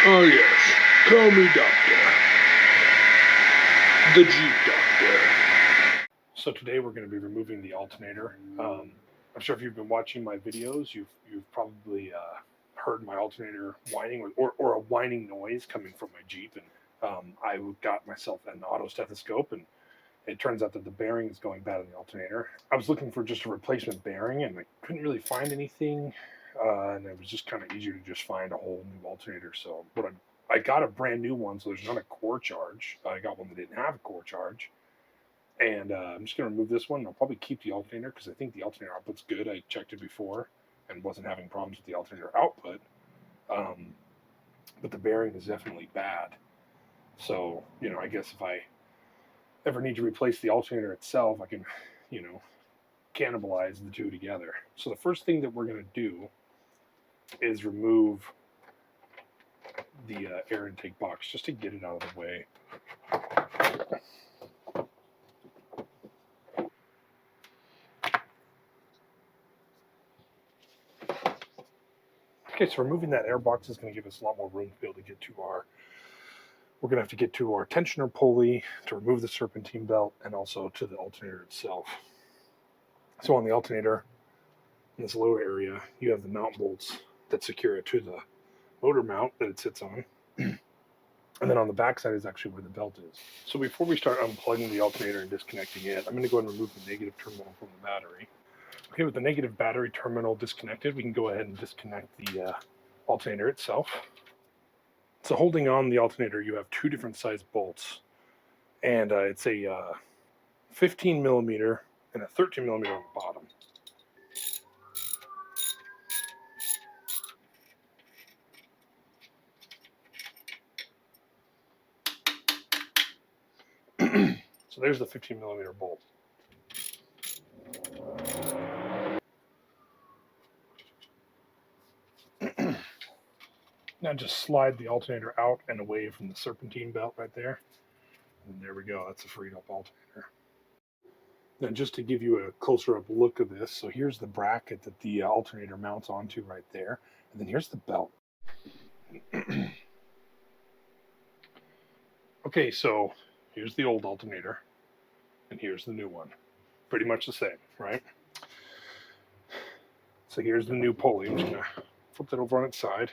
Oh yes, call me Doctor. The Jeep Doctor. So today we're going to be removing the alternator. I'm sure if you've been watching my videos, you've probably heard my alternator whining or a whining noise coming from my Jeep. And I got myself an auto stethoscope, and it turns out that the bearing is going bad in the alternator. I was looking for just a replacement bearing, and I couldn't really find anything. And it was just kind of easier to just find a whole new alternator. So I got a brand new one, so there's not a core charge. I got one that didn't have a core charge. And I'm just going to remove this one. I'll probably keep the alternator because I think the alternator output's good. I checked it before and wasn't having problems with the alternator output. But the bearing is definitely bad. So, I guess if I ever need to replace the alternator itself, I can, cannibalize the two together. So the first thing that we're going to do is remove the air intake box just to get it out of the way. Okay, so removing that air box is going to give us a lot more room to be able to get to we're going to have to get to our tensioner pulley to remove the serpentine belt and also to the alternator itself. So on the alternator, in this lower area, you have the mount bolts that secure it to the motor mount that it sits on. And then on the back side is actually where the belt is. So before we start unplugging the alternator and disconnecting it, I'm going to go ahead and remove the negative terminal from the battery. Okay, with the negative battery terminal disconnected, we can go ahead and disconnect the alternator itself. So holding on the alternator, you have two different size bolts, and it's a 15 millimeter and a 13 millimeter on the bottom. So there's the 15 millimeter bolt. Now just slide the alternator out and away from the serpentine belt right there. And there we go, that's a freed up alternator. Now just to give you a closer up look of this, so here's the bracket that the alternator mounts onto right there. And then here's the belt. Okay, so here's the old alternator, and here's the new one. Pretty much the same, right? So here's the new pulley. I'm just going to flip that over on its side.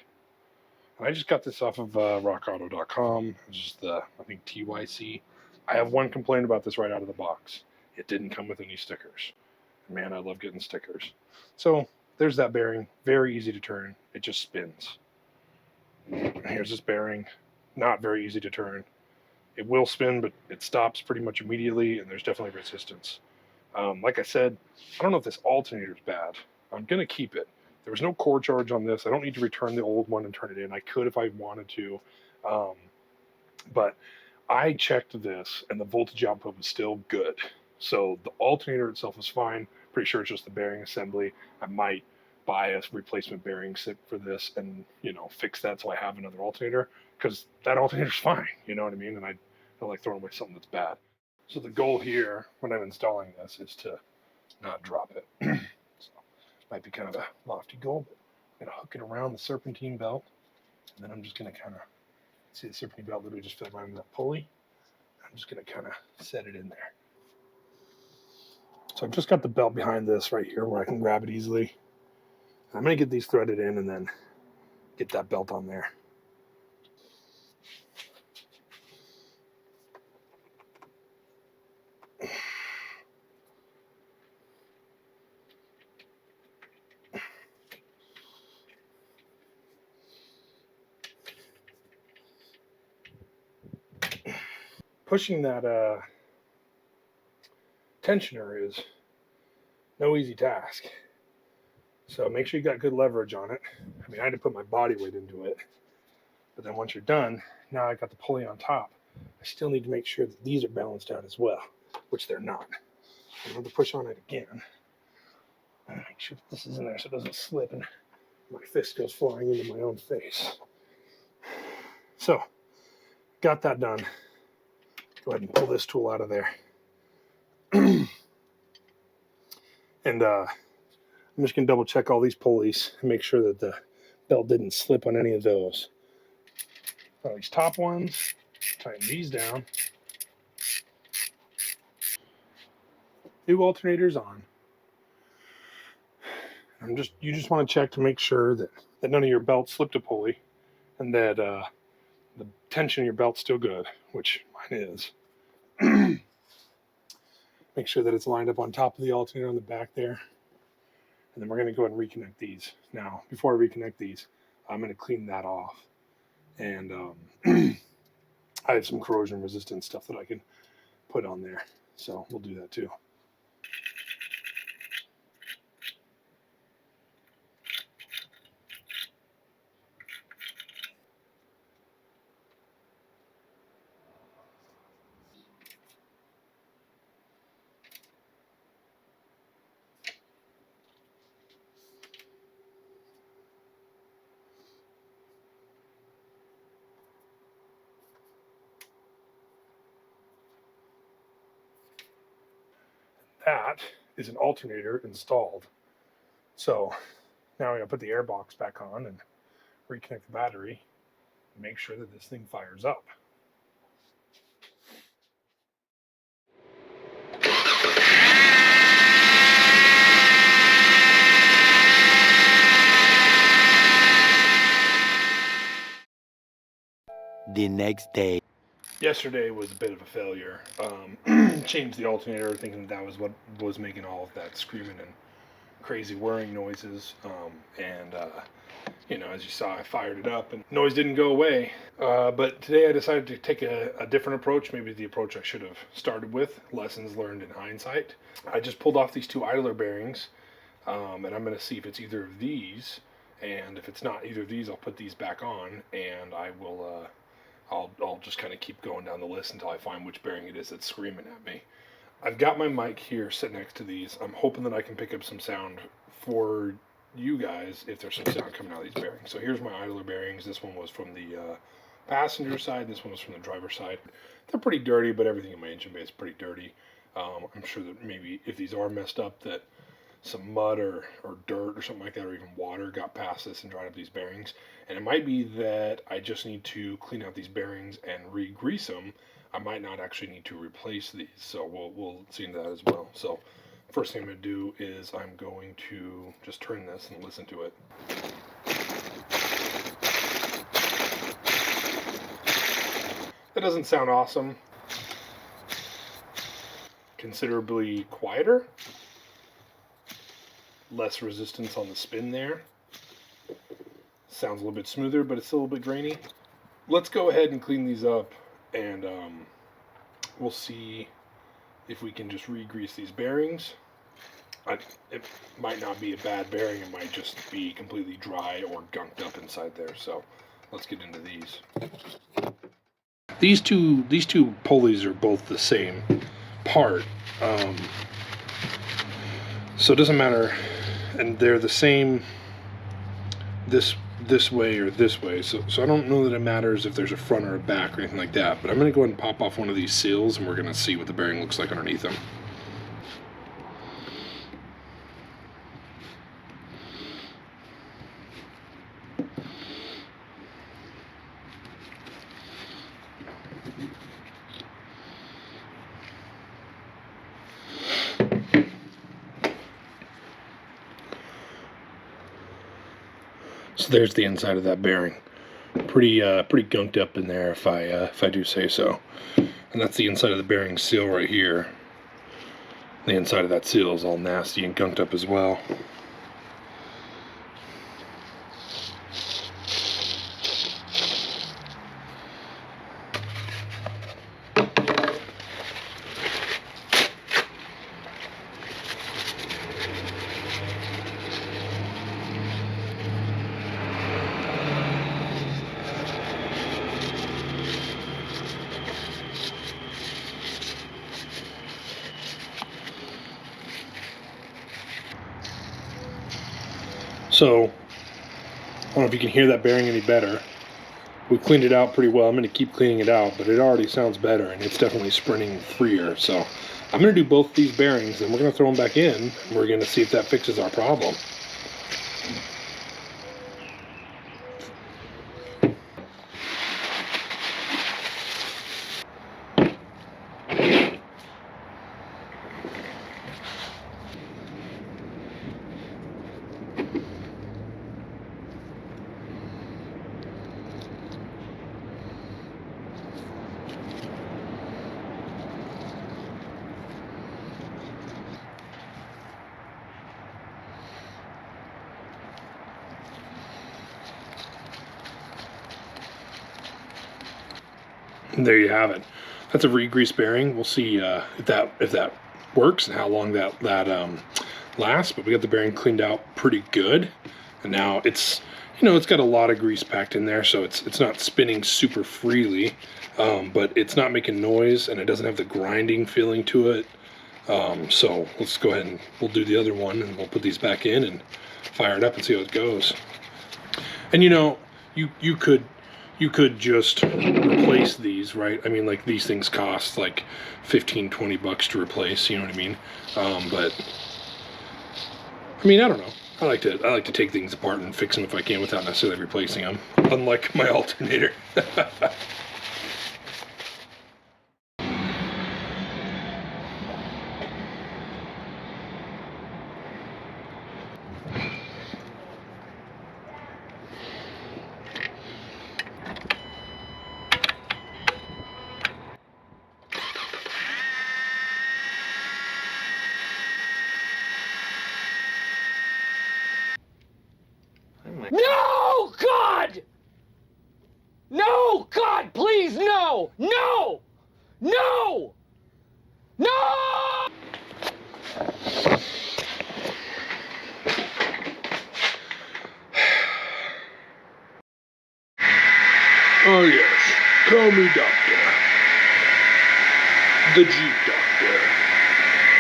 And I just got this off of rockauto.com. It's just the, I think, TYC. I have one complaint about this right out of the box. It didn't come with any stickers. Man, I love getting stickers. So there's that bearing. Very easy to turn. It just spins. And here's this bearing. Not very easy to turn. It will spin, but it stops pretty much immediately, and there's definitely resistance. Like I said, I don't know if this alternator is bad. I'm going to keep it. There was no core charge on this. I don't need to return the old one and turn it in. I could if I wanted to. But I checked this, and the voltage output was still good. So the alternator itself is fine. Pretty sure it's just the bearing assembly. I might buy a replacement bearing set for this and, fix that so I have another alternator, because that alternator's fine. You know what I mean? And I don't like throwing away something that's bad. So the goal here when I'm installing this is to not drop it. So might be kind of a lofty goal, but I'm going to hook it around the serpentine belt, and then I'm just going to kind of see the serpentine belt literally just fit around that pulley. I'm just going to kind of set it in there. So I've just got the belt behind this right here where I can grab it easily. I'm going to get these threaded in and then get that belt on there. Pushing that tensioner is no easy task. So make sure you got good leverage on it. I mean, I had to put my body weight into it. But then once you're done, now I got the pulley on top. I still need to make sure that these are balanced out as well, which they're not. I'm going to push on it again. And make sure that this is in there so it doesn't slip and my fist goes flying into my own face. So, got that done. Go ahead and pull this tool out of there. And I'm just going to double check all these pulleys and make sure that the belt didn't slip on any of those. These top ones, tighten these down. New alternators on. You just want to check to make sure that none of your belts slipped a pulley, and that the tension in your belt's still good, which mine is. Make sure that it's lined up on top of the alternator on the back there. And then we're going to go ahead and reconnect these. Now, before I reconnect these, I'm going to clean that off. And I have some corrosion resistant stuff that I can put on there. So we'll do that too. That is an alternator installed. So now I'm going to put the air box back on and reconnect the battery and make sure that this thing fires up. The next day. Yesterday was a bit of a failure. Changed the alternator thinking that was what was making all of that screaming and crazy whirring noises. You know, as you saw, I fired it up and noise didn't go away. But today I decided to take a different approach, maybe the approach I should have started with, lessons learned in hindsight. I just pulled off these two idler bearings, and I'm going to see if it's either of these, and if it's not either of these, I'll put these back on, and I will, I'll just kind of keep going down the list until I find which bearing it is that's screaming at me. I've got my mic here sitting next to these. I'm hoping that I can pick up some sound for you guys if there's some sound coming out of these bearings. So here's my idler bearings. This one was from the passenger side. This one was from the driver's side. They're pretty dirty, but everything in my engine bay is pretty dirty. I'm sure that maybe if these are messed up, that some mud or dirt or something like that, or even water got past this and dried up these bearings. And it might be that I just need to clean out these bearings and re-grease them. I might not actually need to replace these, so we'll see into that as well. So first thing I'm going to do is I'm going to just turn this and listen to it. That doesn't sound awesome. Considerably quieter. Less resistance on the spin there. Sounds a little bit smoother, but it's still a little bit grainy. Let's go ahead and clean these up, and we'll see if we can just re-grease these bearings. It might not be a bad bearing, it might just be completely dry or gunked up inside there. So let's get into these. These two pulleys are both the same part, so it doesn't matter, and they're the same this way or this way, so I don't know that it matters if there's a front or a back or anything like that, but I'm going to go ahead and pop off one of these seals and we're going to see what the bearing looks like underneath them. So there's the inside of that bearing. Pretty gunked up in there, if I do say so. And that's the inside of the bearing seal right here. The inside of that seal is all nasty and gunked up as well. So, I don't know if you can hear that bearing any better. We cleaned it out pretty well. I'm going to keep cleaning it out, but it already sounds better, and it's definitely sprinting freer. So, I'm going to do both these bearings, and we're going to throw them back in, and we're going to see if that fixes our problem. And there you have it. That's a re-grease bearing. We'll see if that works and how long that lasts. But we got the bearing cleaned out pretty good, and now it's, you know, it's got a lot of grease packed in there, so it's not spinning super freely, but it's not making noise, and it doesn't have the grinding feeling to it. So let's go ahead and we'll do the other one, and we'll put these back in and fire it up and see how it goes. And you know, you could just replace these, right? I mean, like, these things cost like 15, 20 bucks to replace, you know what I mean? But I mean, I don't know. I like to take things apart and fix them if I can without necessarily replacing them, unlike my alternator. No, God! No, God, please, no! No! No! No! Oh yes, call me doctor. The Jeep doctor.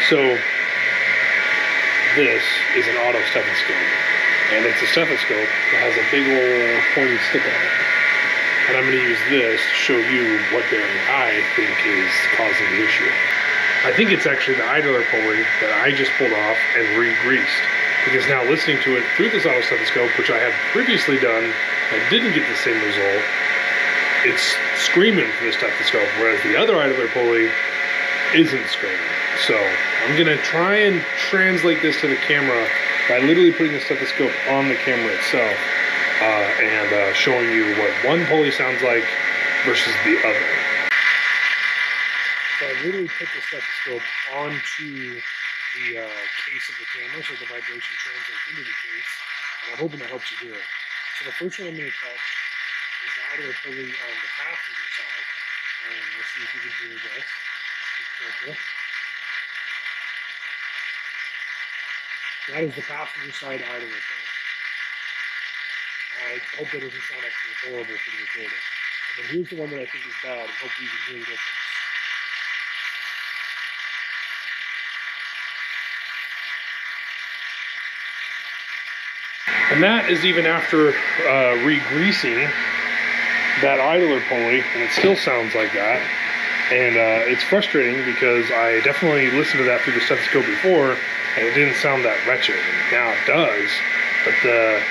So, this is an auto stethoscope. And it's a stethoscope that has a big old pointy stick on it. And I'm going to use this to show you what bearing I think is causing the issue. I think it's actually the idler pulley that I just pulled off and re-greased. Because now listening to it through this auto stethoscope, which I had previously done, I didn't get the same result. It's screaming for the stethoscope, whereas the other idler pulley isn't screaming. So I'm going to try and translate this to the camera by literally putting the stethoscope on the camera itself and showing you what one pulley sounds like versus the other. So I literally put the stethoscope onto the case of the camera so the vibration translates into the case, and I'm hoping that helps you hear it. So the first one I'm going to touch is the idler pulley on the passenger side, and we'll see if you can hear this. Be careful. That is the passenger side idler pulley. I hope that doesn't sound absolutely horrible for the recording. And then here's the one that I think is bad, and hopefully you can hear the difference. And that is even after re-greasing that idler pulley, and it still sounds like that. And it's frustrating because I definitely listened to that through the stethoscope before, and it didn't sound that wretched. And now it does, but the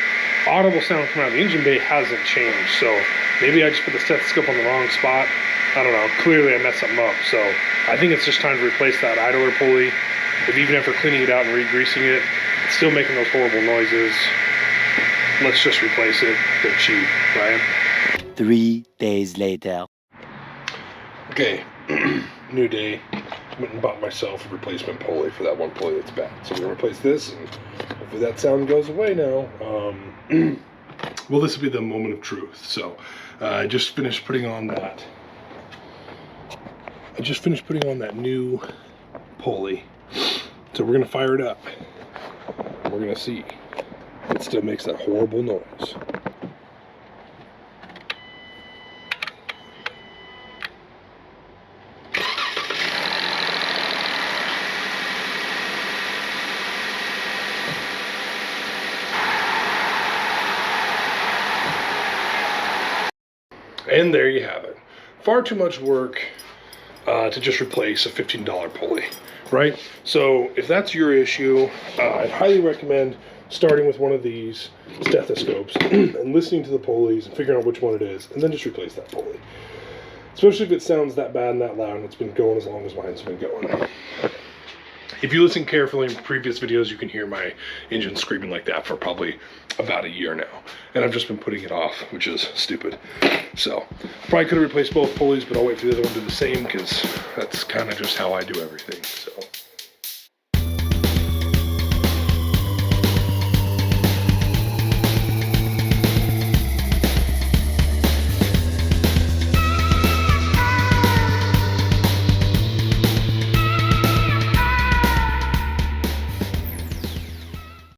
audible sound coming out of the engine bay hasn't changed. So maybe I just put the stethoscope on the wrong spot. I don't know. Clearly I messed something up. So I think it's just time to replace that idler pulley. If even after cleaning it out and re-greasing it, it's still making those horrible noises, let's just replace it. They're cheap, right? 3 days later. Okay, new day. Went and bought myself a replacement pulley for that one pulley that's bad. So we're gonna replace this, and hopefully that sound goes away now. Well, this will be the moment of truth. So I just finished putting on that. New pulley. So we're gonna fire it up. We're gonna see. It still makes that horrible noise. And there you have it. Far too much work to just replace a $15 pulley, right? So if that's your issue, I'd highly recommend starting with one of these stethoscopes and listening to the pulleys and figuring out which one it is, and then just replace that pulley. Especially if it sounds that bad and that loud and it's been going as long as mine's been going. If you listen carefully in previous videos, you can hear my engine screaming like that for probably about a year now. And I've just been putting it off, which is stupid. So, probably could have replaced both pulleys, but I'll wait for the other one to do the same because that's kind of just how I do everything.